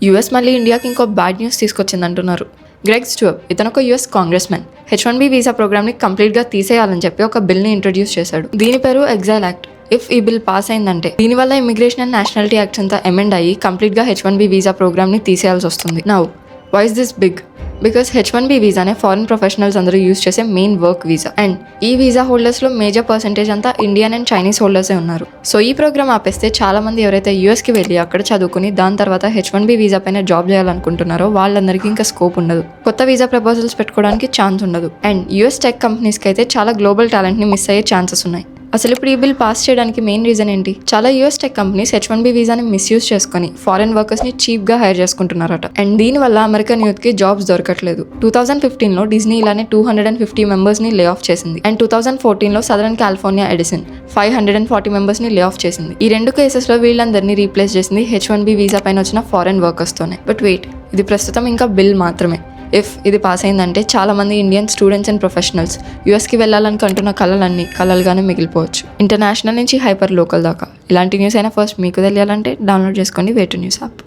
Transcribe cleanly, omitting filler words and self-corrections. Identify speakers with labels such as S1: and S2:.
S1: US మళ్ళీ ఇండియాకి ఇంకో బ్యాడ్ న్యూస్ తీసుకొచ్చింది అంటున్నారు. గ్రెగ్ స్టూవర్ట్ ఇతను ఒక US Congress man H1B visa ప్రోగ్రామ్ని కంప్లీట్గా తీసేయాలని చెప్పి ఒక బిల్ని ఇంట్రడ్యూస్ చేశాడు. దీని పేరు ఎగ్జైల్ యాక్ట్. ఇఫ్ ఈ బిల్ పాస్ అయిందంటే దీనివల్ల ఇమిగ్రేషన్ అండ్ నేషనాలిటీ యాక్ట్స్ అంతా అమెండ్ అయ్యి కంప్లీట్గా H1B వీసా ప్రోగ్రామ్ని తీసేయాల్సి వస్తుంది. Now why is this big? Because H1B వీసానే ఫారిన్ ప్రొఫెషనల్స్ అందరూ యూజ్ చేసే మెయిన్ వర్క్ వీసా. అండ్ ఈ వీసా హోల్డర్స్లో మేజర్ పర్సెంటేజ్ అంతా ఇండియన్ అండ్ చైనీస్ హోల్డర్సే ఉన్నారు. సో ఈ ప్రోగ్రామ్ ఆపేస్తే చాలా మంది ఎవరైతే యూఎస్కి వెళ్ళి అక్కడ చదువుకుని దాని తర్వాత H1B వీసా పైన జాబ్ చేయాలనుకుంటున్నారో వాళ్ళందరికీ ఇంకా స్కోప్ ఉండదు. కొత్త వీసా ప్రపోజల్స్ పెట్టుకోవడానికి ఛాన్స్ ఉండదు. అండ్ యూఎస్ టెక్ కంపెనీస్కి అయితే చాలా గ్లోబల్ టాలెంట్ని మిస్ అయ్యే ఛాన్సెస్ ఉన్నాయి. అసలు ఇప్పుడు ఈ బిల్ పాస్ చేయడానికి మెయిన్ రీజన్ ఏంటి? చాలా యూఎస్ టెక్ కంపెనీస్ H1B వీసాని మిస్యూజ్ చేసుకుని ఫారెన్ వర్కర్స్ని చీప్గా హైర్ చేసుకుంటున్నారట. అండ్ దీనివల్ల అమెరికన్ యూత్కి జాబ్స్ దొరకట్లేదు. 2015లో డిజ్నీ ఇలానే 250 మెంబర్స్ని లే ఆఫ్ చేసింది. అండ్ 2014లో సదరన్ కాలిఫోర్నియా ఎడిసన్ 540 మెంబర్స్ని లే ఆఫ్ చేసింది. ఈ రెండు కేసెస్లో వీళ్ళందరినీ రీప్లేస్ చేసింది H1B వీసా పైన వచ్చిన ఫారెన్ వర్కర్స్తోనే. బట్ వెయిట్, ఇది ప్రస్తుతం ఇంకా బిల్ మాత్రమే. ఇఫ్ ఇది పాస్ అయిందంటే చాలా మంది ఇండియన్ స్టూడెంట్స్ అండ్ ప్రొఫెషనల్స్ యూఎస్కి వెళ్ళాలనుకుంటున్న కళలన్నీ కళలుగానే మిగిలిపోవచ్చు. ఇంటర్నేషనల్ నుంచి హైపర్ లోకల్ దాకా. ఇలాంటి న్యూస్ అయినా ఫస్ట్ మీకు తెలియాలంటే డౌన్లోడ్ చేసుకోండి వే2న్యూస్ యాప్.